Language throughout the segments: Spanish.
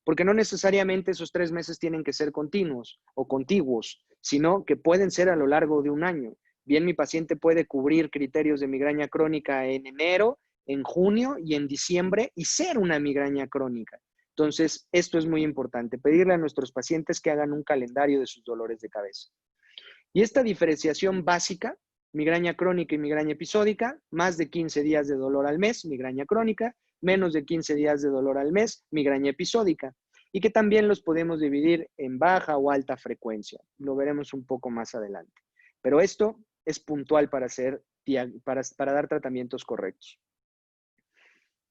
porque no necesariamente esos 3 meses tienen que ser continuos o contiguos, sino que pueden ser a lo largo de un año. Bien, mi paciente puede cubrir criterios de migraña crónica en enero, en junio y en diciembre y ser una migraña crónica. Entonces, esto es muy importante, pedirle a nuestros pacientes que hagan un calendario de sus dolores de cabeza. Y esta diferenciación básica, migraña crónica y migraña episódica, más de 15 días de dolor al mes, migraña crónica, menos de 15 días de dolor al mes, migraña episódica, y que también los podemos dividir en baja o alta frecuencia. Lo veremos un poco más adelante. Pero esto es puntual para dar tratamientos correctos.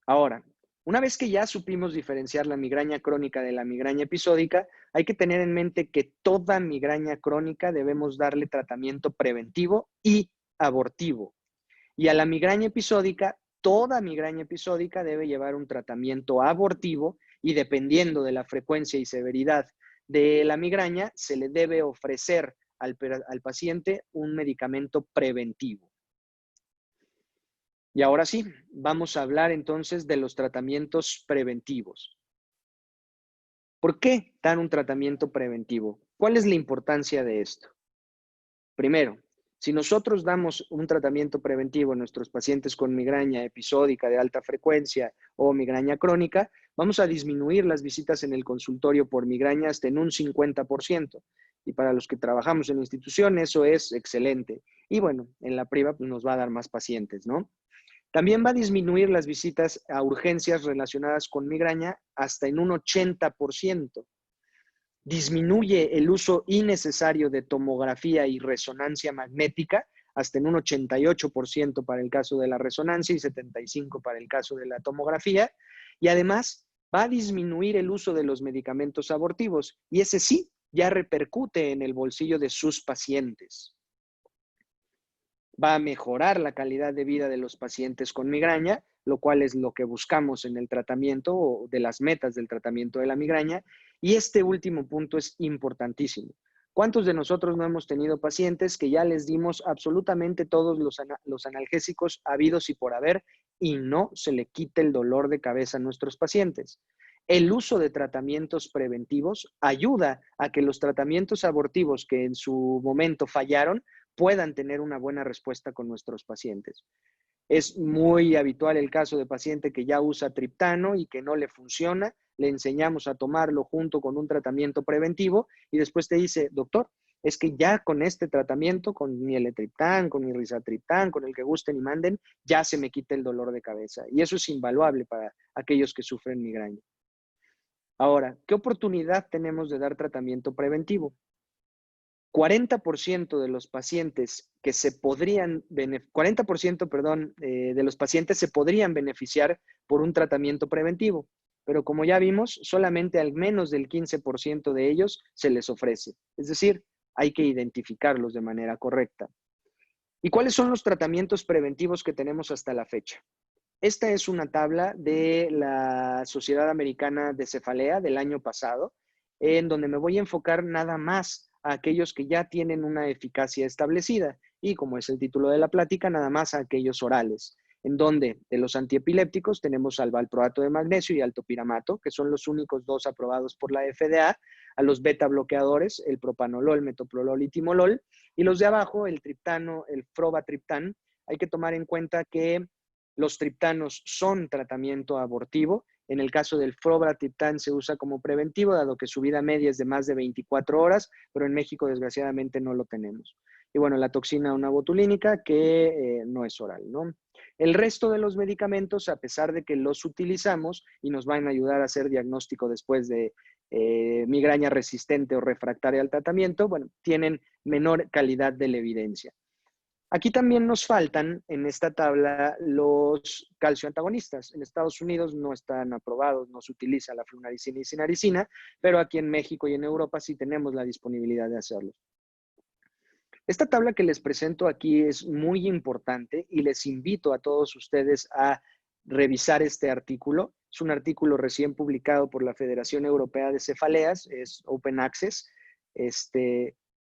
Ahora, una vez que ya supimos diferenciar la migraña crónica de la migraña episódica, hay que tener en mente que toda migraña crónica debemos darle tratamiento preventivo y abortivo. Y a la migraña episódica, toda migraña episódica debe llevar un tratamiento abortivo y dependiendo de la frecuencia y severidad de la migraña, se le debe ofrecer al paciente un medicamento preventivo. Y ahora sí, vamos a hablar entonces de los tratamientos preventivos. ¿Por qué dar un tratamiento preventivo? ¿Cuál es la importancia de esto? Primero, si nosotros damos un tratamiento preventivo a nuestros pacientes con migraña episódica de alta frecuencia o migraña crónica, vamos a disminuir las visitas en el consultorio por migraña hasta en un 50%. Y para los que trabajamos en institución, eso es excelente. Y bueno, en la priva pues, nos va a dar más pacientes, ¿no? También va a disminuir las visitas a urgencias relacionadas con migraña hasta en un 80%. Disminuye el uso innecesario de tomografía y resonancia magnética hasta en un 88% para el caso de la resonancia y 75% para el caso de la tomografía. Y además va a disminuir el uso de los medicamentos abortivos y ese sí ya repercute en el bolsillo de sus pacientes. Va a mejorar la calidad de vida de los pacientes con migraña, lo cual es lo que buscamos en el tratamiento o de las metas del tratamiento de la migraña. Y este último punto es importantísimo. ¿Cuántos de nosotros no hemos tenido pacientes que ya les dimos absolutamente todos los analgésicos habidos y por haber y no se le quita el dolor de cabeza a nuestros pacientes? El uso de tratamientos preventivos ayuda a que los tratamientos abortivos que en su momento fallaron puedan tener una buena respuesta con nuestros pacientes. Es muy habitual el caso de paciente que ya usa triptano y que no le funciona, le enseñamos a tomarlo junto con un tratamiento preventivo y después te dice, doctor, es que ya con este tratamiento, con mi L-triptán, con mi rizatriptán, con el que gusten y manden, ya se me quita el dolor de cabeza. Y eso es invaluable para aquellos que sufren migraña. Ahora, ¿qué oportunidad tenemos de dar tratamiento preventivo? 40% de los pacientes que se podrían, 40%, perdón, de los pacientes se podrían beneficiar por un tratamiento preventivo, pero como ya vimos, solamente al menos del 15% de ellos se les ofrece. Es decir, hay que identificarlos de manera correcta. ¿Y cuáles son los tratamientos preventivos que tenemos hasta la fecha? Esta es una tabla de la Sociedad Americana de Cefalea del año pasado, en donde me voy a enfocar nada más a aquellos que ya tienen una eficacia establecida y, como es el título de la plática, nada más a aquellos orales, en donde de los antiepilépticos tenemos al valproato de magnesio y al topiramato, que son los únicos dos aprobados por la FDA, a los beta bloqueadores, el propanolol, metoprolol y timolol, y los de abajo, el triptano, el frobatriptán. Hay que tomar en cuenta que los triptanos son tratamiento abortivo. En el caso del frobatriptán se usa como preventivo, dado que su vida media es de más de 24 horas, pero en México desgraciadamente no lo tenemos. Y bueno, la toxina onabotulínica, que no es oral, ¿no? El resto de los medicamentos, a pesar de que los utilizamos y nos van a ayudar a hacer diagnóstico después de migraña resistente o refractaria al tratamiento, bueno, tienen menor calidad de la evidencia. Aquí también nos faltan en esta tabla los calcioantagonistas. En Estados Unidos no están aprobados, no se utiliza la flunarizina y sinaricina, pero aquí en México y en Europa sí tenemos la disponibilidad de hacerlo. Esta tabla que les presento aquí es muy importante y les invito a todos ustedes a revisar este artículo. Es un artículo recién publicado por la Federación Europea de Cefaleas, es Open Access.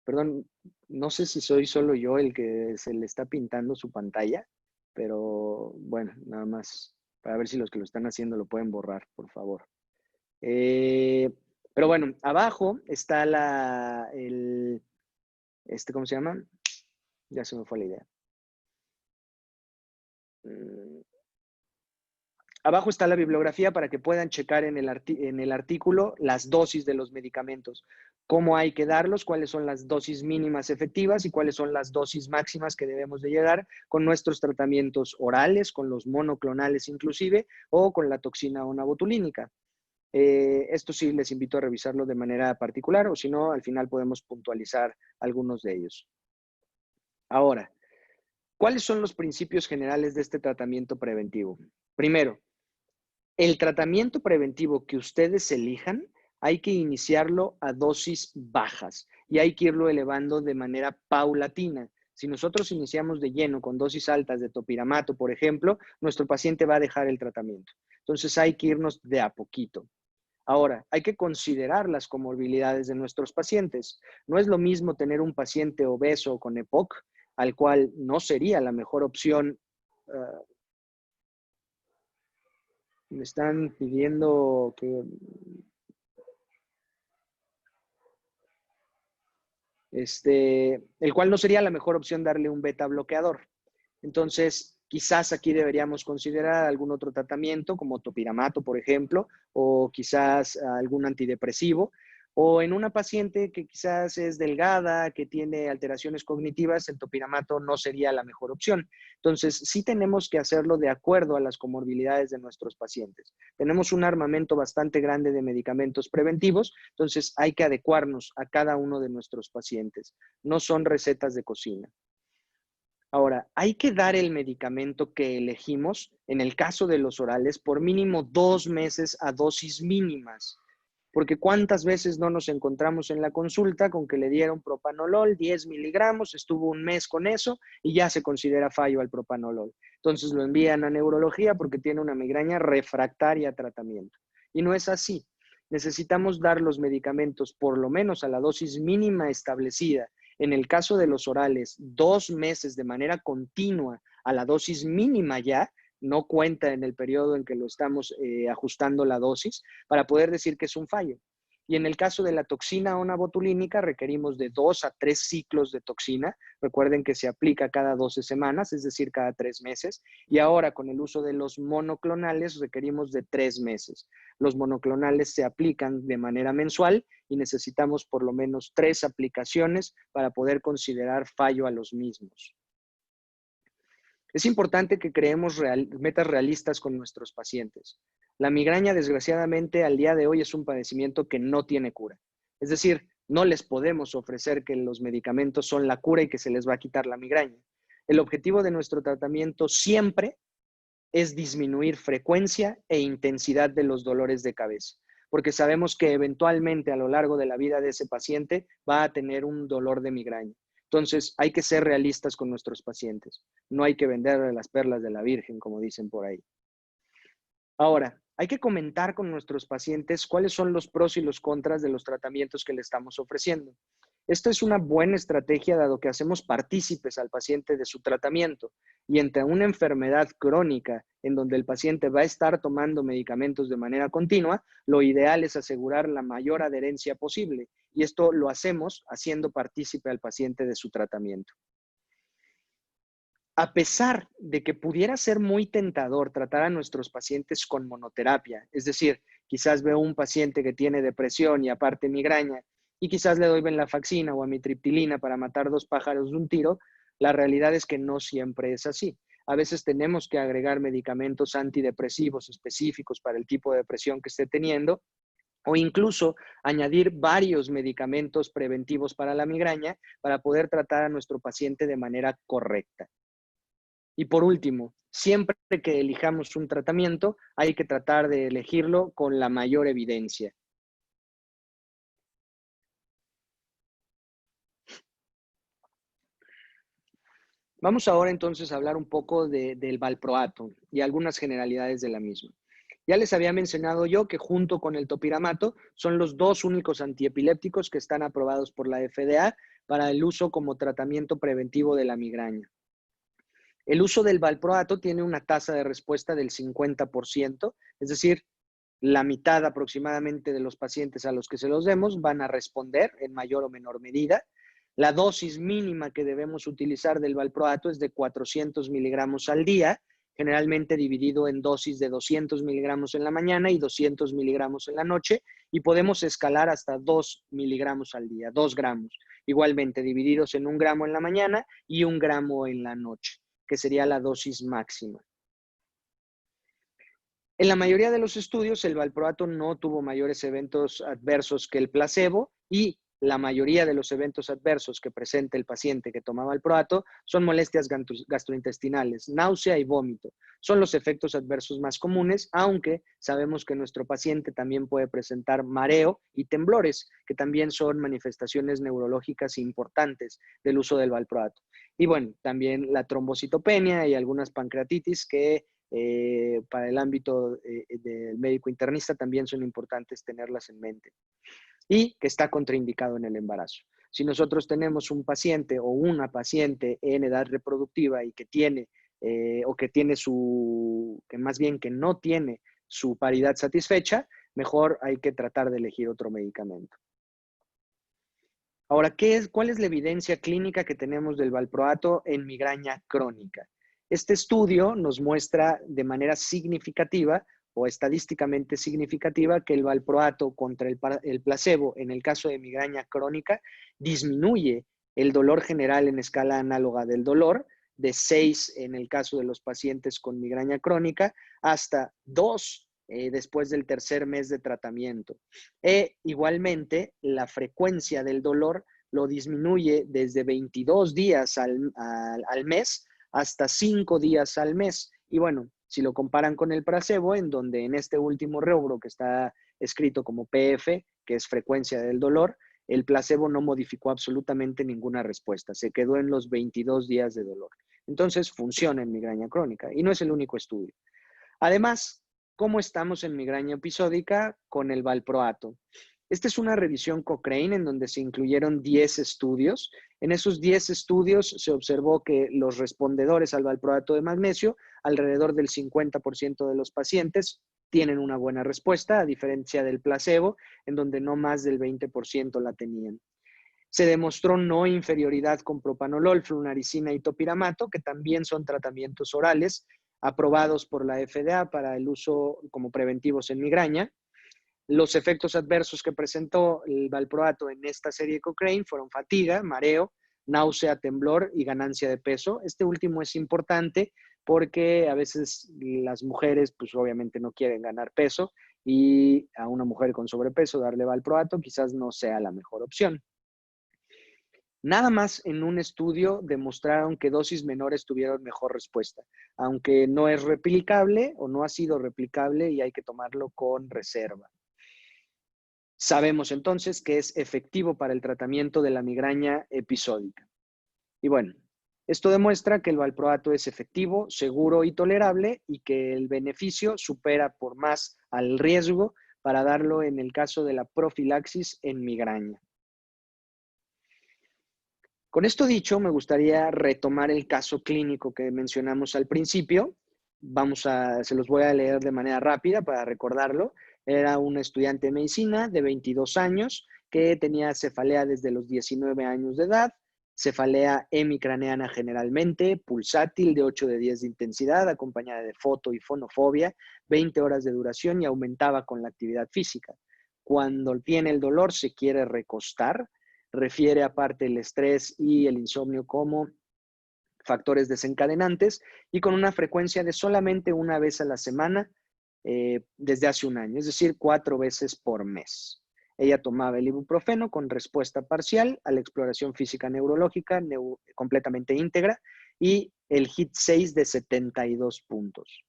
Perdón, no sé si soy solo yo el que se le está pintando su pantalla, pero bueno, nada más para ver si los que lo están haciendo lo pueden borrar, por favor. Pero bueno, abajo está ¿cómo se llama? Ya se me fue la idea. Abajo está la bibliografía para que puedan checar en el artículo las dosis de los medicamentos, cómo hay que darlos, cuáles son las dosis mínimas efectivas y cuáles son las dosis máximas que debemos de llegar con nuestros tratamientos orales, con los monoclonales inclusive, o con la toxina onabotulínica. Esto sí les invito a revisarlo de manera particular, o si no, al final podemos puntualizar algunos de ellos. Ahora, ¿cuáles son los principios generales de este tratamiento preventivo? Primero, el tratamiento preventivo que ustedes elijan, hay que iniciarlo a dosis bajas y hay que irlo elevando de manera paulatina. Si nosotros iniciamos de lleno con dosis altas de topiramato, por ejemplo, nuestro paciente va a dejar el tratamiento. Entonces hay que irnos de a poquito. Ahora, hay que considerar las comorbilidades de nuestros pacientes. No es lo mismo tener un paciente obeso con EPOC, al cual no sería la mejor opción. Me están pidiendo que el cual no sería la mejor opción darle un beta bloqueador. Entonces, quizás aquí deberíamos considerar algún otro tratamiento, como topiramato, por ejemplo, o quizás algún antidepresivo, o en una paciente que quizás es delgada, que tiene alteraciones cognitivas, el topiramato no sería la mejor opción. Entonces, sí tenemos que hacerlo de acuerdo a las comorbilidades de nuestros pacientes. Tenemos un armamento bastante grande de medicamentos preventivos, entonces hay que adecuarnos a cada uno de nuestros pacientes. No son recetas de cocina. Ahora, hay que dar el medicamento que elegimos, en el caso de los orales, por mínimo 2 meses a dosis mínimas. Porque cuántas veces no nos encontramos en la consulta con que le dieron propanolol, 10 miligramos, estuvo un mes con eso y ya se considera fallo al propanolol. Entonces lo envían a neurología porque tiene una migraña refractaria a tratamiento. Y no es así. Necesitamos dar los medicamentos por lo menos a la dosis mínima establecida. En el caso de los orales, 2 meses de manera continua a la dosis mínima ya, no cuenta en el periodo en que lo estamos ajustando la dosis para poder decir que es un fallo. Y en el caso de la toxina onabotulínica requerimos de 2 a 3 ciclos de toxina. Recuerden que se aplica cada 12 semanas, es decir, cada 3 meses. Y ahora con el uso de los monoclonales requerimos de 3 meses. Los monoclonales se aplican de manera mensual y necesitamos por lo menos 3 aplicaciones para poder considerar fallo a los mismos. Es importante que creemos metas realistas con nuestros pacientes. La migraña, desgraciadamente, al día de hoy es un padecimiento que no tiene cura. Es decir, no les podemos ofrecer que los medicamentos son la cura y que se les va a quitar la migraña. El objetivo de nuestro tratamiento siempre es disminuir frecuencia e intensidad de los dolores de cabeza, porque sabemos que eventualmente a lo largo de la vida de ese paciente va a tener un dolor de migraña. Entonces, hay que ser realistas con nuestros pacientes. No hay que venderle las perlas de la Virgen, como dicen por ahí. Ahora, hay que comentar con nuestros pacientes cuáles son los pros y los contras de los tratamientos que le estamos ofreciendo. Esto es una buena estrategia dado que hacemos partícipes al paciente de su tratamiento y entre una enfermedad crónica en donde el paciente va a estar tomando medicamentos de manera continua, lo ideal es asegurar la mayor adherencia posible y esto lo hacemos haciendo partícipe al paciente de su tratamiento. A pesar de que pudiera ser muy tentador tratar a nuestros pacientes con monoterapia, es decir, quizás veo un paciente que tiene depresión y aparte migraña, y quizás le doy venlafaxina o amitriptilina para matar 2 pájaros de un tiro, la realidad es que no siempre es así. A veces tenemos que agregar medicamentos antidepresivos específicos para el tipo de depresión que esté teniendo, o incluso añadir varios medicamentos preventivos para la migraña para poder tratar a nuestro paciente de manera correcta. Y por último, siempre que elijamos un tratamiento, hay que tratar de elegirlo con la mayor evidencia. Vamos ahora entonces a hablar un poco del valproato y algunas generalidades de la misma. Ya les había mencionado yo que junto con el topiramato son los 2 únicos antiepilépticos que están aprobados por la FDA para el uso como tratamiento preventivo de la migraña. El uso del valproato tiene una tasa de respuesta del 50%, es decir, la mitad aproximadamente de los pacientes a los que se los demos van a responder en mayor o menor medida. La dosis mínima que debemos utilizar del valproato es de 400 miligramos al día, generalmente dividido en dosis de 200 miligramos en la mañana y 200 miligramos en la noche, y podemos escalar hasta 2 miligramos al día, 2 gramos, igualmente divididos en 1 gramo en la mañana y 1 gramo en la noche, que sería la dosis máxima. En la mayoría de los estudios, el valproato no tuvo mayores eventos adversos que el placebo, y la mayoría de los eventos adversos que presenta el paciente que toma valproato son molestias gastrointestinales, náusea y vómito. Son los efectos adversos más comunes, aunque sabemos que nuestro paciente también puede presentar mareo y temblores, que también son manifestaciones neurológicas importantes del uso del valproato. Y bueno, también la trombocitopenia y algunas pancreatitis que para el ámbito del médico internista también son importantes tenerlas en mente, y que está contraindicado en el embarazo. Si nosotros tenemos un paciente o una paciente en edad reproductiva y que tiene que más bien que no tiene su paridad satisfecha, mejor hay que tratar de elegir otro medicamento. Ahora, ¿cuál es la evidencia clínica que tenemos del valproato en migraña crónica? Este estudio nos muestra de manera significativa o estadísticamente significativa que el valproato contra el placebo en el caso de migraña crónica disminuye el dolor general en escala análoga del dolor, de 6 en el caso de los pacientes con migraña crónica hasta 2 después del tercer mes de tratamiento. Igualmente, la frecuencia del dolor lo disminuye desde 22 días al mes hasta 5 días al mes. Y bueno, si lo comparan con el placebo, en donde en este último rubro que está escrito como PF, que es frecuencia del dolor, el placebo no modificó absolutamente ninguna respuesta, se quedó en los 22 días de dolor. Entonces, funciona en migraña crónica y no es el único estudio. Además, ¿cómo estamos en migraña episódica con el valproato? Esta es una revisión Cochrane en donde se incluyeron 10 estudios. En esos 10 estudios se observó que los respondedores al valproato de magnesio, alrededor del 50% de los pacientes, tienen una buena respuesta, a diferencia del placebo, en donde no más del 20% la tenían. Se demostró no inferioridad con propanolol, flunaricina y topiramato, que también son tratamientos orales aprobados por la FDA para el uso como preventivos en migraña. Los efectos adversos que presentó el valproato en esta serie Cochrane fueron fatiga, mareo, náusea, temblor y ganancia de peso. Este último es importante porque a veces las mujeres, pues obviamente no quieren ganar peso, y a una mujer con sobrepeso darle valproato quizás no sea la mejor opción. Nada más en un estudio demostraron que dosis menores tuvieron mejor respuesta, aunque no es replicable o no ha sido replicable y hay que tomarlo con reserva. Sabemos entonces que es efectivo para el tratamiento de la migraña episódica. Y bueno, esto demuestra que el valproato es efectivo, seguro y tolerable, y que el beneficio supera por más al riesgo para darlo en el caso de la profilaxis en migraña. Con esto dicho, me gustaría retomar el caso clínico que mencionamos al principio. Se los voy a leer de manera rápida para recordarlo. Era un estudiante de medicina de 22 años que tenía cefalea desde los 19 años de edad, cefalea hemicraneana generalmente, pulsátil de 8 de 10 de intensidad, acompañada de foto y fonofobia, 20 horas de duración y aumentaba con la actividad física. Cuando tiene el dolor se quiere recostar. Refiere aparte el estrés y el insomnio como factores desencadenantes, y con una frecuencia de solamente una vez a la semana desde hace un año, es decir, 4 veces por mes. Ella tomaba el ibuprofeno con respuesta parcial a la exploración física neurológica completamente íntegra y el HIT-6 de 72 puntos.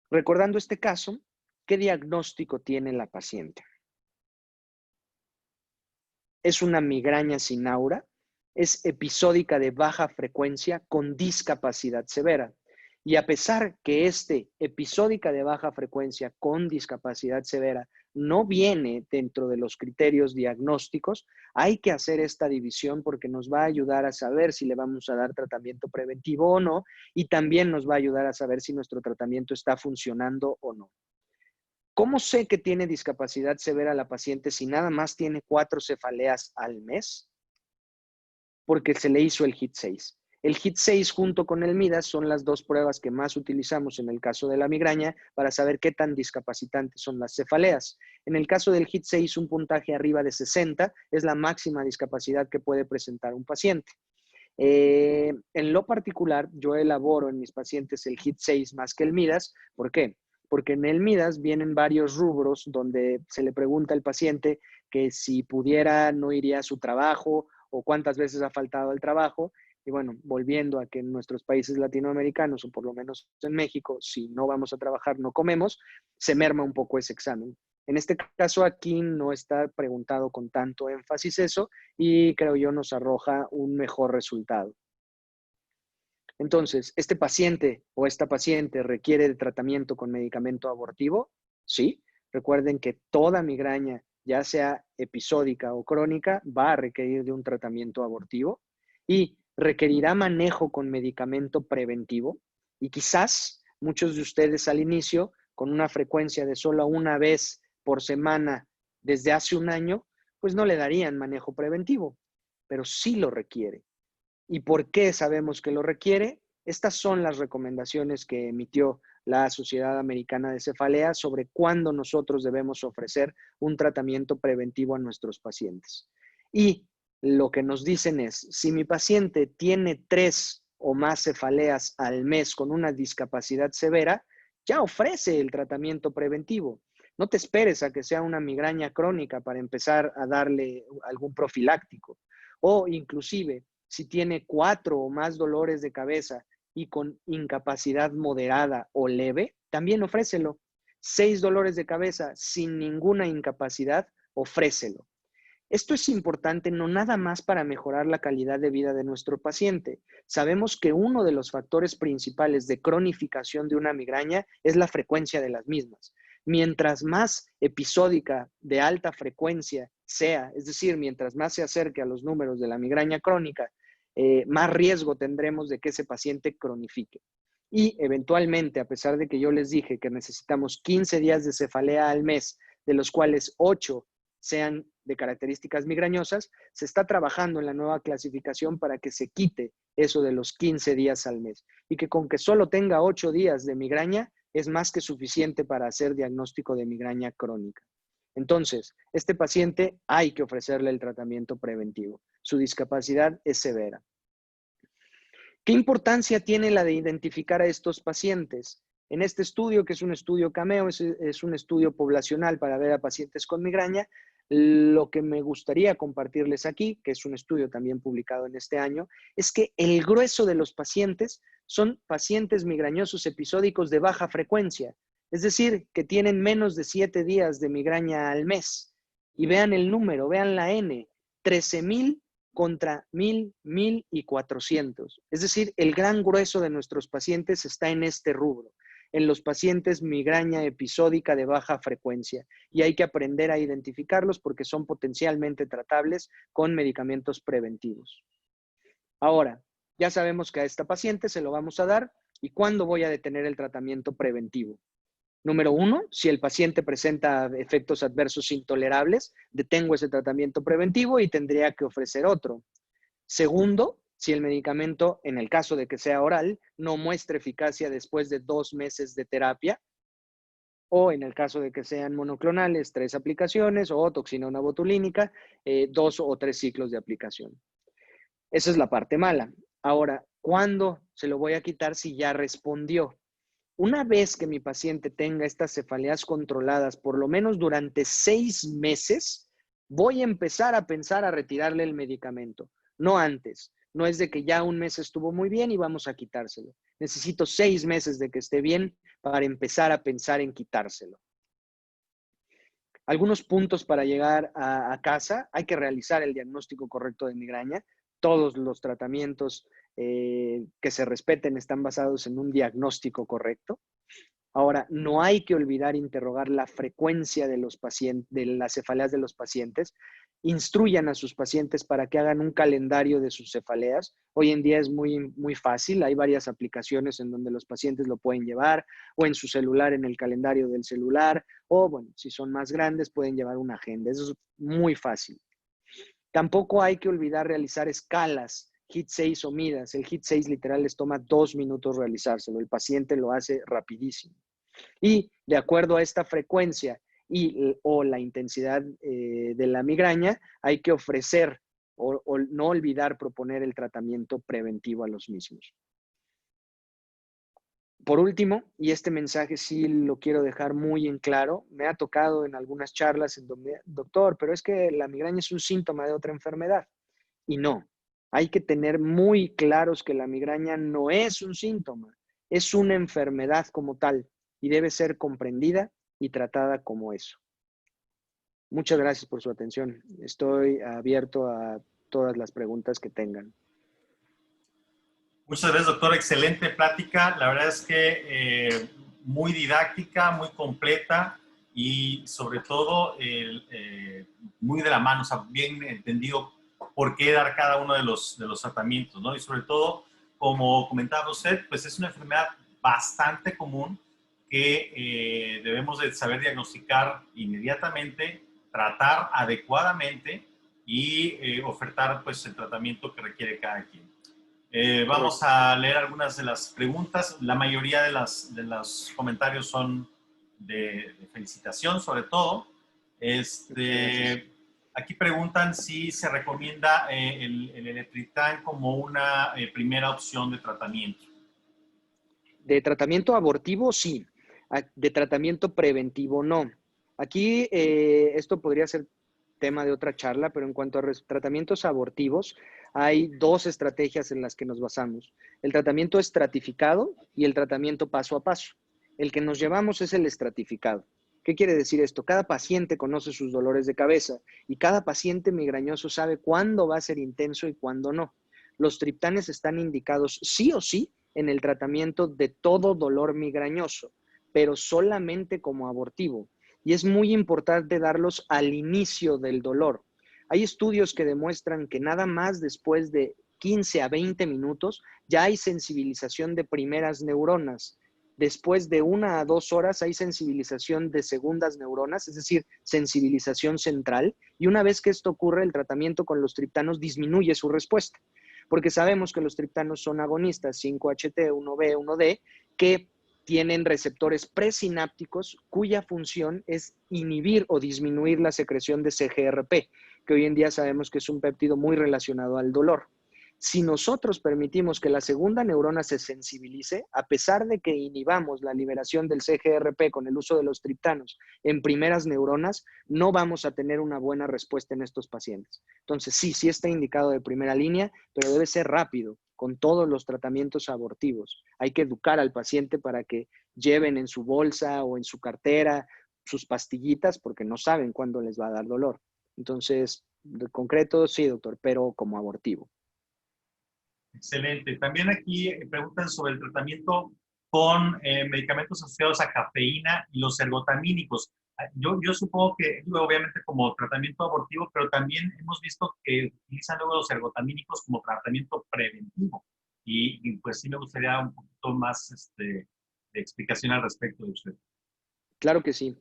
Recordando este caso, ¿qué diagnóstico tiene la paciente? Es una migraña sin aura, es episódica de baja frecuencia con discapacidad severa. Y a pesar que episódica de baja frecuencia con discapacidad severa no viene dentro de los criterios diagnósticos, hay que hacer esta división porque nos va a ayudar a saber si le vamos a dar tratamiento preventivo o no, y también nos va a ayudar a saber si nuestro tratamiento está funcionando o no. ¿Cómo sé que tiene discapacidad severa la paciente si nada más tiene 4 cefaleas al mes? Porque se le hizo el HIT-6. El HIT-6 junto con el MIDAS son las dos pruebas que más utilizamos en el caso de la migraña para saber qué tan discapacitantes son las cefaleas. En el caso del HIT-6, un puntaje arriba de 60 es la máxima discapacidad que puede presentar un paciente. En lo particular, yo elaboro en mis pacientes el HIT-6 más que el MIDAS. ¿Por qué? Porque en el MIDAS vienen varios rubros donde se le pregunta al paciente que si pudiera no iría a su trabajo o cuántas veces ha faltado al trabajo. Y bueno, volviendo a que en nuestros países latinoamericanos, o por lo menos en México, si no vamos a trabajar, no comemos, se merma un poco ese examen. En este caso aquí no está preguntado con tanto énfasis eso y creo yo nos arroja un mejor resultado. Entonces, ¿este paciente o esta paciente requiere de tratamiento con medicamento abortivo? Sí. Recuerden que toda migraña, ya sea episódica o crónica, va a requerir de un tratamiento abortivo y requerirá manejo con medicamento preventivo. Y quizás muchos de ustedes al inicio, con una frecuencia de solo una vez por semana desde hace un año, pues no le darían manejo preventivo, pero sí lo requiere. ¿Y por qué sabemos que lo requiere? Estas son las recomendaciones que emitió la Sociedad Americana de Cefalea sobre cuándo nosotros debemos ofrecer un tratamiento preventivo a nuestros pacientes. Y lo que nos dicen es, si mi paciente tiene 3 o más cefaleas al mes con una discapacidad severa, ya ofrece el tratamiento preventivo. No te esperes a que sea una migraña crónica para empezar a darle algún profiláctico. O inclusive, si tiene 4 o más dolores de cabeza y con incapacidad moderada o leve, también ofrécelo. 6 dolores de cabeza sin ninguna incapacidad, ofrécelo. Esto es importante no nada más para mejorar la calidad de vida de nuestro paciente. Sabemos que uno de los factores principales de cronificación de una migraña es la frecuencia de las mismas. Mientras más episódica de alta frecuencia sea, es decir, mientras más se acerque a los números de la migraña crónica, más riesgo tendremos de que ese paciente cronifique. Y eventualmente, a pesar de que yo les dije que necesitamos 15 días de cefalea al mes, de los cuales 8 sean de características migrañosas, se está trabajando en la nueva clasificación para que se quite eso de los 15 días al mes y que con que solo tenga 8 días de migraña es más que suficiente para hacer diagnóstico de migraña crónica. Entonces, este paciente hay que ofrecerle el tratamiento preventivo. Su discapacidad es severa. ¿Qué importancia tiene la de identificar a estos pacientes? En este estudio, que es un estudio Cameo, es un estudio poblacional para ver a pacientes con migraña, lo que me gustaría compartirles aquí, que es un estudio también publicado en este año, es que el grueso de los pacientes son pacientes migrañosos episódicos de baja frecuencia, es decir, que tienen menos de 7 días de migraña al mes. Y vean el número, vean la N, 13,000 contra 1,000, 1,000 y 400. Es decir, el gran grueso de nuestros pacientes está en este rubro, en los pacientes migraña episódica de baja frecuencia. Y hay que aprender a identificarlos porque son potencialmente tratables con medicamentos preventivos. Ahora, ya sabemos que a esta paciente se lo vamos a dar. ¿Y cuándo voy a detener el tratamiento preventivo? Número 1, si el paciente presenta efectos adversos intolerables, detengo ese tratamiento preventivo y tendría que ofrecer otro. Segundo, si el medicamento, en el caso de que sea oral, no muestra eficacia después de 2 meses de terapia, o en el caso de que sean monoclonales, 3 aplicaciones, o toxina botulínica, 2 o 3 ciclos de aplicación. Esa es la parte mala. Ahora, ¿cuándo se lo voy a quitar si ya respondió? Una vez que mi paciente tenga estas cefaleas controladas, por lo menos durante 6 meses, voy a empezar a pensar a retirarle el medicamento, no antes. No es de que ya un mes estuvo muy bien y vamos a quitárselo. Necesito 6 meses de que esté bien para empezar a pensar en quitárselo. Algunos puntos para llegar a casa. Hay que realizar el diagnóstico correcto de migraña. Todos los tratamientos que se respeten están basados en un diagnóstico correcto. Ahora, no hay que olvidar interrogar la frecuencia de las cefaleas de los pacientes. Instruyan a sus pacientes para que hagan un calendario de sus cefaleas. Hoy en día es muy fácil. Hay varias aplicaciones en donde los pacientes lo pueden llevar, o en su celular, en el calendario del celular, o bueno, si son más grandes, pueden llevar una agenda. Eso es muy fácil. Tampoco hay que olvidar realizar escalas, HIIT 6 o Midas. El HIIT 6 literal les toma 2 minutos realizárselo. El paciente lo hace rapidísimo. Y de acuerdo a esta frecuencia o la intensidad de la migraña, hay que ofrecer o no olvidar proponer el tratamiento preventivo a los mismos. Por último, y este mensaje sí lo quiero dejar muy en claro, me ha tocado en algunas charlas en donde, doctor, pero es que la migraña es un síntoma de otra enfermedad. Y no, hay que tener muy claros que la migraña no es un síntoma, es una enfermedad como tal y debe ser comprendida y tratada como eso. Muchas gracias por su atención. Estoy abierto a todas las preguntas que tengan. Muchas gracias, doctor. Excelente plática. La verdad es que muy didáctica, muy completa y sobre todo muy de la mano, o sea, bien entendido por qué dar cada uno de los tratamientos, ¿no? Y sobre todo, como comentaba usted, pues es una enfermedad bastante común que debemos de saber diagnosticar inmediatamente, tratar adecuadamente y ofertar pues el tratamiento que requiere cada quien. Vamos a leer algunas de las preguntas. La mayoría de los comentarios son de felicitación, sobre todo. Aquí preguntan si se recomienda el Eletriptán como una primera opción de tratamiento. De tratamiento abortivo, sí. De tratamiento preventivo, no. Aquí esto podría ser tema de otra charla, pero en cuanto a tratamientos abortivos, hay dos estrategias en las que nos basamos. El tratamiento estratificado y el tratamiento paso a paso. El que nos llevamos es el estratificado. ¿Qué quiere decir esto? Cada paciente conoce sus dolores de cabeza y cada paciente migrañoso sabe cuándo va a ser intenso y cuándo no. Los triptanes están indicados sí o sí en el tratamiento de todo dolor migrañoso, pero solamente como abortivo. Y es muy importante darlos al inicio del dolor. Hay estudios que demuestran que nada más después de 15 a 20 minutos ya hay sensibilización de primeras neuronas. Después de 1 a 2 horas hay sensibilización de segundas neuronas, es decir, sensibilización central. Y una vez que esto ocurre, el tratamiento con los triptanos disminuye su respuesta, porque sabemos que los triptanos son agonistas 5-HT, 1B, 1D, que tienen receptores presinápticos cuya función es inhibir o disminuir la secreción de CGRP, que hoy en día sabemos que es un péptido muy relacionado al dolor. Si nosotros permitimos que la segunda neurona se sensibilice, a pesar de que inhibamos la liberación del CGRP con el uso de los triptanos en primeras neuronas, no vamos a tener una buena respuesta en estos pacientes. Entonces, sí está indicado de primera línea, pero debe ser rápido con todos los tratamientos abortivos. Hay que educar al paciente para que lleven en su bolsa o en su cartera sus pastillitas porque no saben cuándo les va a dar dolor. Entonces, de concreto, sí, doctor, pero como abortivo. Excelente. También aquí preguntan sobre el tratamiento con medicamentos asociados a cafeína y los ergotamínicos. Yo supongo que, obviamente, como tratamiento abortivo, pero también hemos visto que utilizan luego los ergotamínicos como tratamiento preventivo. Y pues sí me gustaría un poquito más de explicación al respecto de usted. Claro que sí.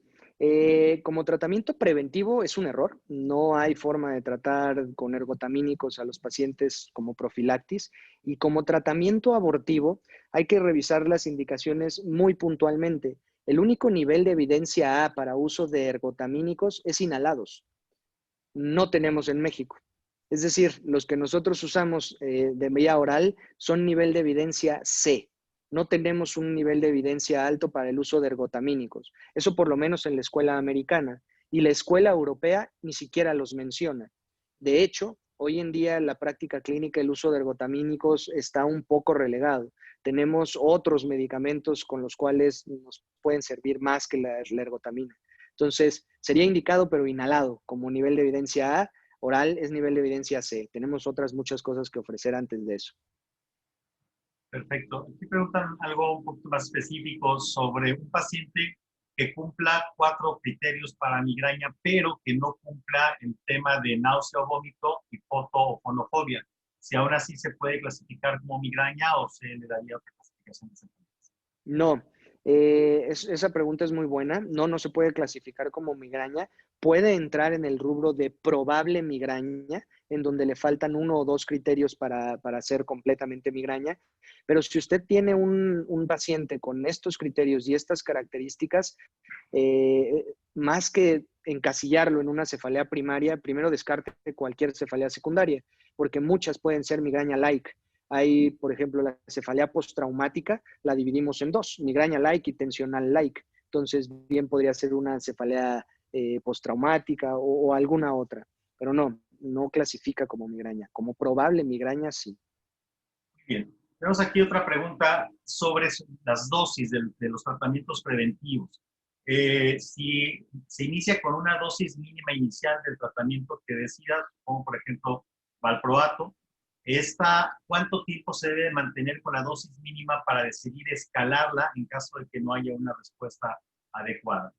Como tratamiento preventivo es un error. No hay forma de tratar con ergotamínicos a los pacientes como profilaxis. Y como tratamiento abortivo hay que revisar las indicaciones muy puntualmente. El único nivel de evidencia A para uso de ergotamínicos es inhalados. No tenemos en México. Es decir, los que nosotros usamos de vía oral son nivel de evidencia C. No tenemos un nivel de evidencia alto para el uso de ergotamínicos. Eso por lo menos en la escuela americana. Y la escuela europea ni siquiera los menciona. De hecho, hoy en día en la práctica clínica el uso de ergotamínicos está un poco relegado. Tenemos otros medicamentos con los cuales nos pueden servir más que la ergotamina. Entonces, sería indicado, pero inhalado, como nivel de evidencia A. Oral es nivel de evidencia C. Tenemos otras muchas cosas que ofrecer antes de eso. Perfecto. Aquí preguntan algo un poquito más específico sobre un paciente que cumpla 4 criterios para migraña, pero que no cumpla el tema de náusea o vómito y foto o fonofobia. Si aún así se puede clasificar como migraña o se le daría otra clasificación de síntomas. No, esa pregunta es muy buena. No, no se puede clasificar como migraña. Puede entrar en el rubro de probable migraña, en donde le faltan 1 o 2 criterios para ser completamente migraña. Pero si usted tiene un paciente con estos criterios y estas características, más que encasillarlo en una cefalea primaria, primero descarte cualquier cefalea secundaria, porque muchas pueden ser migraña-like. Hay, por ejemplo, la cefalea postraumática, la dividimos en dos, migraña-like y tensional-like. Entonces, bien podría ser una cefalea postraumática o alguna otra, pero no, no clasifica como migraña. Como probable migraña, sí. Muy bien. Tenemos aquí otra pregunta sobre las dosis de los tratamientos preventivos. Si se inicia con una dosis mínima inicial del tratamiento que decidas, como por ejemplo valproato, ¿cuánto tiempo se debe mantener con la dosis mínima para decidir escalarla en caso de que no haya una respuesta adecuada?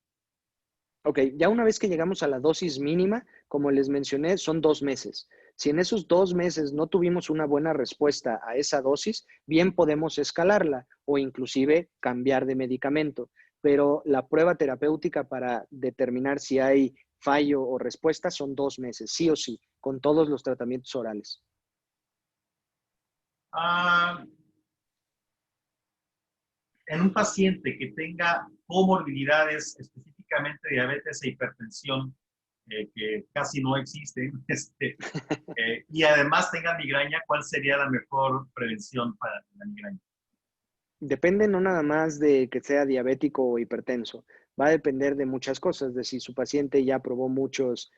Ok, ya una vez que llegamos a la dosis mínima, como les mencioné, son 2 meses. Si en esos 2 meses no tuvimos una buena respuesta a esa dosis, bien podemos escalarla o inclusive cambiar de medicamento. Pero la prueba terapéutica para determinar si hay fallo o respuesta son 2 meses, sí o sí, con todos los tratamientos orales. Ah, en un paciente que tenga comorbilidades, específicamente diabetes e hipertensión, que casi no existen, y además tenga migraña, ¿cuál sería la mejor prevención para la migraña? Depende no nada más de que sea diabético o hipertenso, va a depender de muchas cosas, de si su paciente ya probó muchos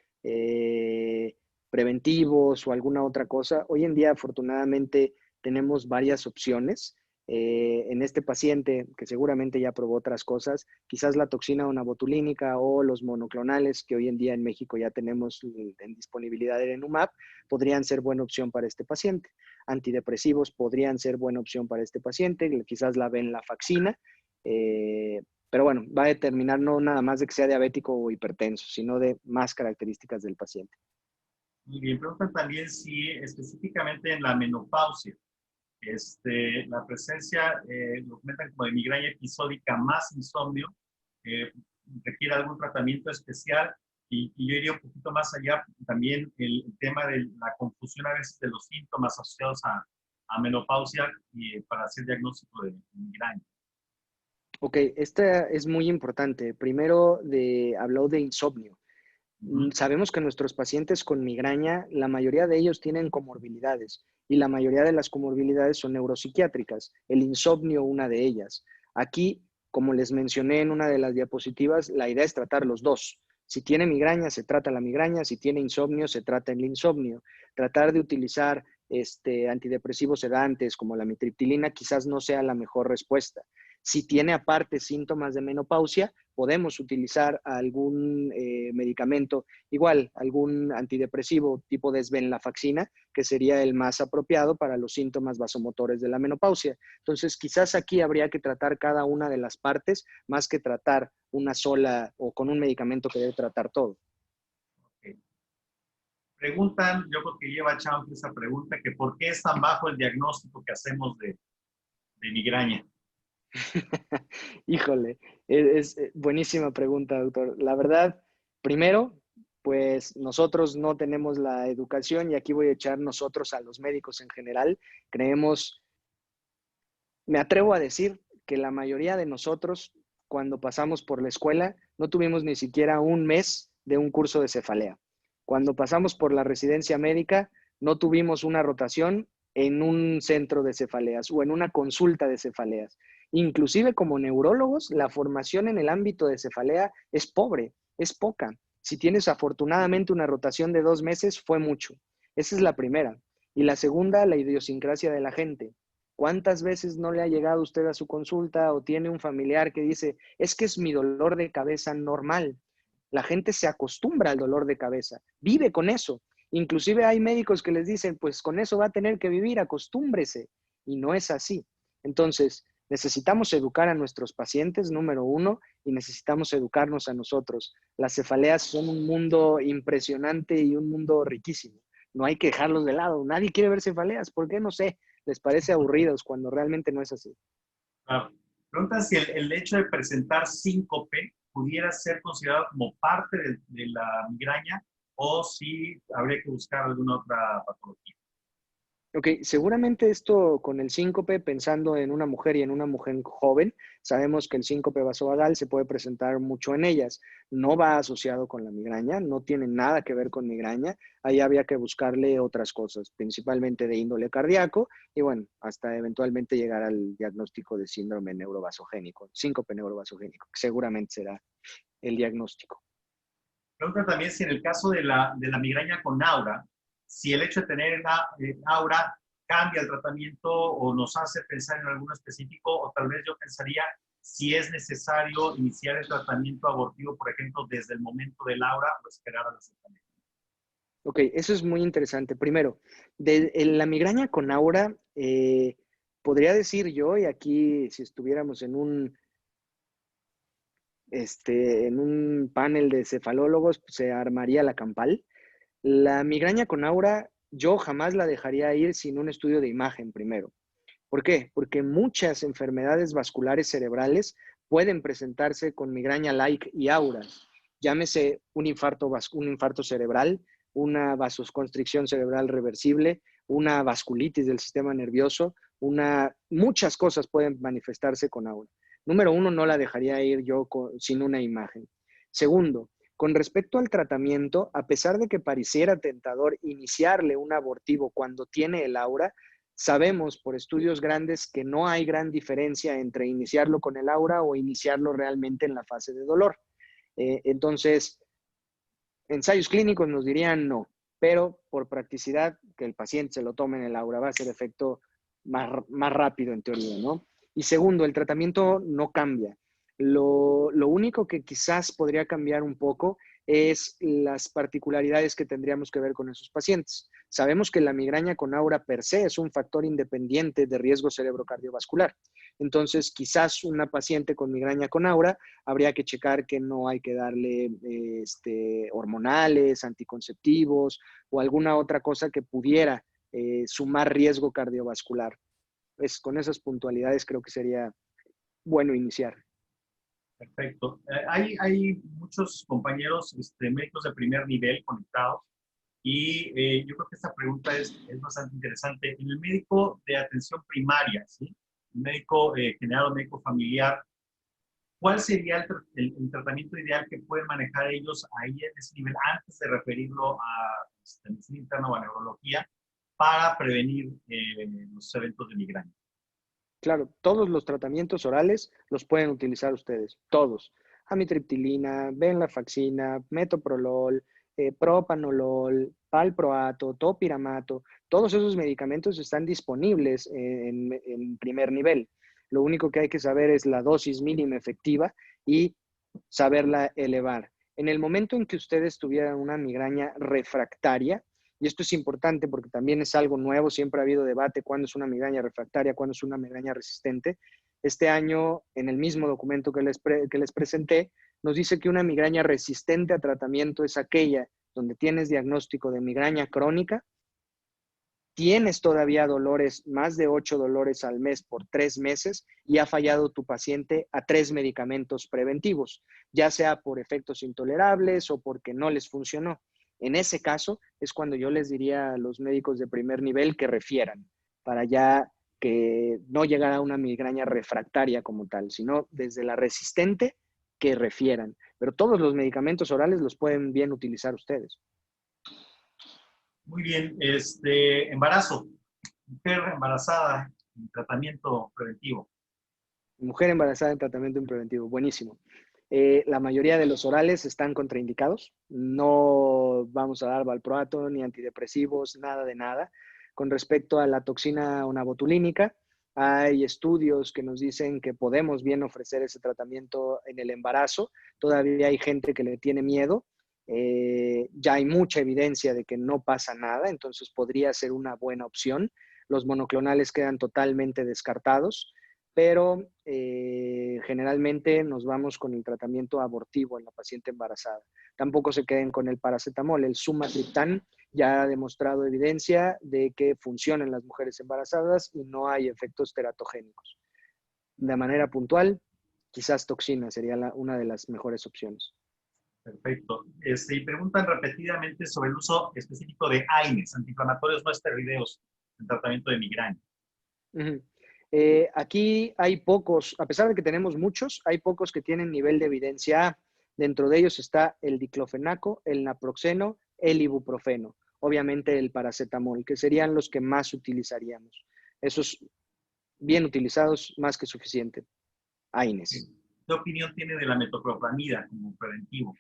preventivos o alguna otra cosa. Hoy en día, afortunadamente, tenemos varias opciones. En este paciente, que seguramente ya probó otras cosas, quizás la toxina onabotulínica o los monoclonales, que hoy en día en México ya tenemos en disponibilidad en Erenumab, podrían ser buena opción para este paciente. Antidepresivos podrían ser buena opción para este paciente, quizás la venlafaxina, pero bueno, va a determinar no nada más de que sea diabético o hipertenso, sino de más características del paciente. Muy bien, preguntan también si específicamente en la menopausia, la presencia, lo comentan como de migraña episódica más insomnio, eh, requiere algún tratamiento especial y yo iría un poquito más allá, también el tema de la confusión a veces de los síntomas asociados a menopausia y, para hacer diagnóstico de migraña. Ok, esta es muy importante. Primero habló de insomnio. Sabemos que nuestros pacientes con migraña, la mayoría de ellos tienen comorbilidades y la mayoría de las comorbilidades son neuropsiquiátricas, el insomnio una de ellas. Aquí, como les mencioné en una de las diapositivas, la idea es tratar los dos. Si tiene migraña, se trata la migraña, si tiene insomnio, se trata el insomnio. Tratar de utilizar antidepresivos sedantes como la mitriptilina quizás no sea la mejor respuesta. Si tiene aparte síntomas de menopausia, podemos utilizar algún medicamento, igual algún antidepresivo tipo desvenlafaxina, que sería el más apropiado para los síntomas vasomotores de la menopausia. Entonces, quizás aquí habría que tratar cada una de las partes más que tratar una sola o con un medicamento que debe tratar todo. Okay. Preguntan, yo creo que lleva Champ esa pregunta, que ¿por qué es tan bajo el diagnóstico que hacemos de migraña? Híjole, es buenísima pregunta, doctor. La verdad, primero, pues nosotros no tenemos la educación y aquí voy a echar nosotros a los médicos en general. Creemos, me atrevo a decir que la mayoría de nosotros, cuando pasamos por la escuela, no tuvimos ni siquiera un mes de un curso de cefalea. Cuando pasamos por la residencia médica, no tuvimos una rotación en un centro de cefaleas o en una consulta de cefaleas. Inclusive como neurólogos, la formación en el ámbito de cefalea es pobre, es poca. Si tienes afortunadamente una rotación de 2 meses, fue mucho. Esa es la primera. Y la segunda, la idiosincrasia de la gente. ¿Cuántas veces no le ha llegado usted a su consulta o tiene un familiar que dice, es que es mi dolor de cabeza normal? La gente se acostumbra al dolor de cabeza, vive con eso. Inclusive hay médicos que les dicen, pues con eso va a tener que vivir, acostúmbrese. Y no es así. Entonces, necesitamos educar a nuestros pacientes, número uno, y necesitamos educarnos a nosotros. Las cefaleas son un mundo impresionante y un mundo riquísimo. No hay que dejarlos de lado. Nadie quiere ver cefaleas. ¿Por qué? No sé. Les parece aburridos cuando realmente no es así. Claro. Pregunta si el hecho de presentar síncope pudiera ser considerado como parte de la migraña o si habría que buscar alguna otra patología. Ok, seguramente esto con el síncope, pensando en una mujer y en una mujer joven, sabemos que el síncope vasovagal se puede presentar mucho en ellas. No va asociado con la migraña, no tiene nada que ver con migraña. Ahí había que buscarle otras cosas, principalmente de índole cardíaco y bueno, hasta eventualmente llegar al diagnóstico de síndrome neurovasogénico, síncope neurovasogénico, que seguramente será el diagnóstico. Pregunta también si en el caso de la migraña con aura, si el hecho de tener aura cambia el tratamiento o nos hace pensar en alguno específico, o tal vez yo pensaría si es necesario iniciar el tratamiento abortivo, por ejemplo, desde el momento del aura o esperar al acercamiento. Ok, eso es muy interesante. Primero, en la migraña con aura, podría decir yo, y aquí si estuviéramos en un panel de cefalólogos, pues, se armaría la campal. La migraña con aura, yo jamás la dejaría ir sin un estudio de imagen primero. ¿Por qué? Porque muchas enfermedades vasculares cerebrales pueden presentarse con migraña-like y auras. Llámese un infarto cerebral, una vasoconstricción cerebral reversible, una vasculitis del sistema nervioso, muchas cosas pueden manifestarse con aura. Número uno, no la dejaría ir yo sin una imagen. Segundo, con respecto al tratamiento, a pesar de que pareciera tentador iniciarle un abortivo cuando tiene el aura, sabemos por estudios grandes que no hay gran diferencia entre iniciarlo con el aura o iniciarlo realmente en la fase de dolor. Entonces, ensayos clínicos nos dirían no, pero por practicidad, que el paciente se lo tome en el aura va a ser efecto más rápido en teoría, ¿no? Y segundo, el tratamiento no cambia. Lo único que quizás podría cambiar un poco es las particularidades que tendríamos que ver con esos pacientes. Sabemos que la migraña con aura per se es un factor independiente de riesgo cerebrocardiovascular. Entonces, quizás una paciente con migraña con aura habría que checar que no hay que darle hormonales, anticonceptivos o alguna otra cosa que pudiera sumar riesgo cardiovascular. Pues con esas puntualidades creo que sería bueno iniciar. Perfecto. Hay muchos compañeros médicos de primer nivel conectados y yo creo que esta pregunta es bastante interesante. En el médico de atención primaria, ¿sí? El médico general o médico familiar, ¿cuál sería el tratamiento ideal que pueden manejar ellos ahí en ese nivel antes de referirlo a medicina interna o a neurología para prevenir los eventos de migraña? Claro, todos los tratamientos orales los pueden utilizar ustedes, todos. Amitriptilina, venlafaxina, metoprolol, propanolol, valproato, topiramato, todos esos medicamentos están disponibles en primer nivel. Lo único que hay que saber es la dosis mínima efectiva y saberla elevar. En el momento en que ustedes tuvieran una migraña refractaria, y esto es importante porque también es algo nuevo, siempre ha habido debate cuándo es una migraña refractaria, cuándo es una migraña resistente. Este año, en el mismo documento que les presenté, nos dice que una migraña resistente a tratamiento es aquella donde tienes diagnóstico de migraña crónica, tienes todavía dolores, más de 8 dolores al mes por 3 meses y ha fallado tu paciente a 3 medicamentos preventivos, ya sea por efectos intolerables o porque no les funcionó. En ese caso es cuando yo les diría a los médicos de primer nivel que refieran para ya que no llegara a una migraña refractaria como tal, sino desde la resistente que refieran. Pero todos los medicamentos orales los pueden bien utilizar ustedes. Muy bien, embarazo, mujer embarazada, tratamiento preventivo. Mujer embarazada en tratamiento preventivo, buenísimo. La mayoría de los orales están contraindicados. No vamos a dar valproato ni antidepresivos, nada de nada. Con respecto a la toxina onabotulínica, hay estudios que nos dicen que podemos bien ofrecer ese tratamiento en el embarazo. Todavía hay gente que le tiene miedo. Ya hay mucha evidencia de que no pasa nada, entonces podría ser una buena opción. Los monoclonales quedan totalmente descartados, pero generalmente nos vamos con el tratamiento abortivo en la paciente embarazada. Tampoco se queden con el paracetamol. El sumatriptán ya ha demostrado evidencia de que funciona en las mujeres embarazadas y no hay efectos teratogénicos. De manera puntual, quizás toxina sería una de las mejores opciones. Perfecto. Y preguntan repetidamente sobre el uso específico de AINES, antiinflamatorios no esteroideos, en tratamiento de migraña. Aquí hay pocos, a pesar de que tenemos muchos, hay pocos que tienen nivel de evidencia A. Dentro de ellos está el diclofenaco, el naproxeno, el ibuprofeno, obviamente el paracetamol, que serían los que más utilizaríamos. Esos bien utilizados, más que suficiente. AINES. ¿Qué opinión tiene de la metoclopramida como preventivo?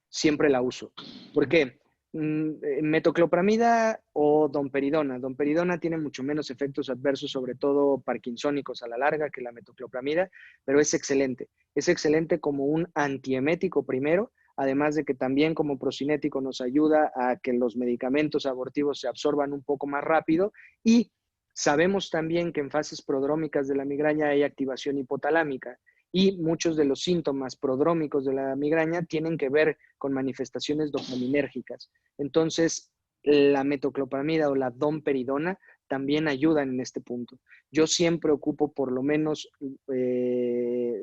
Siempre la uso. ¿Por qué? Metoclopramida o domperidona. Domperidona tiene mucho menos efectos adversos, sobre todo parkinsónicos a la larga que la metoclopramida, pero es excelente. Es excelente como un antiemético primero, además de que también como procinético nos ayuda a que los medicamentos abortivos se absorban un poco más rápido y sabemos también que en fases prodrómicas de la migraña hay activación hipotalámica y muchos de los síntomas prodrómicos de la migraña tienen que ver con manifestaciones dopaminérgicas. Entonces, la metoclopramida o la domperidona también ayudan en este punto. Yo siempre ocupo por lo menos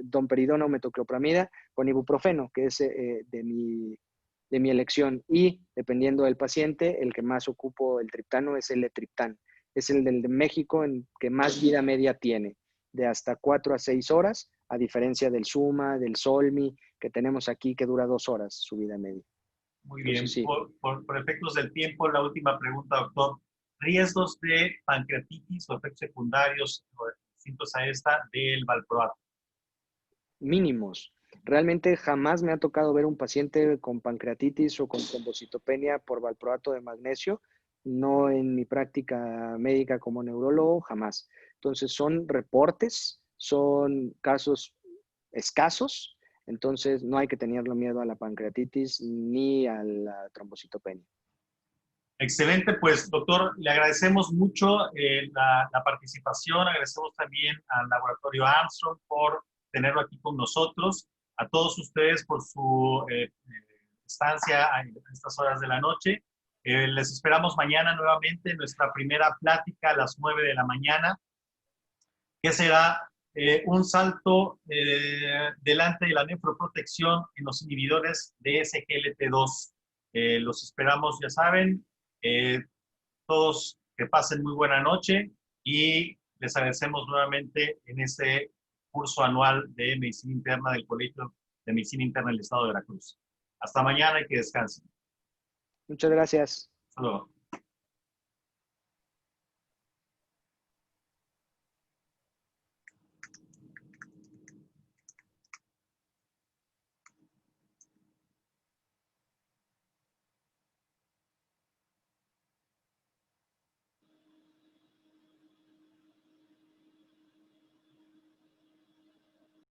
domperidona o metoclopramida con ibuprofeno, que es de mi elección. Y dependiendo del paciente, el que más ocupo el triptano es el etriptán. Es el del de México en que más vida media tiene, de hasta 4 a 6 horas, a diferencia del Suma, del Solmi, que tenemos aquí que dura 2 horas su vida media. Muy bien. Entonces, sí. Por efectos del tiempo, la última pregunta, doctor. ¿Riesgos de pancreatitis o efectos secundarios distintos a esta del valproato? Mínimos. Realmente jamás me ha tocado ver un paciente con pancreatitis o con trombocitopenia por valproato de magnesio, no en mi práctica médica como neurólogo, jamás. Entonces son reportes, son casos escasos, entonces no hay que tenerle miedo a la pancreatitis ni a la trombocitopenia. Excelente, pues doctor, le agradecemos mucho la participación, agradecemos también al Laboratorio Armstrong por tenerlo aquí con nosotros, a todos ustedes por su estancia en estas horas de la noche. Les esperamos mañana nuevamente en nuestra primera plática a las 9 de la mañana, que será un salto delante de la nefroprotección en los inhibidores de SGLT2. Los esperamos, ya saben. Todos que pasen muy buena noche y les agradecemos nuevamente en este curso anual de Medicina Interna del Colegio de Medicina Interna del Estado de Veracruz. Hasta mañana y que descansen. Muchas gracias. Hasta luego.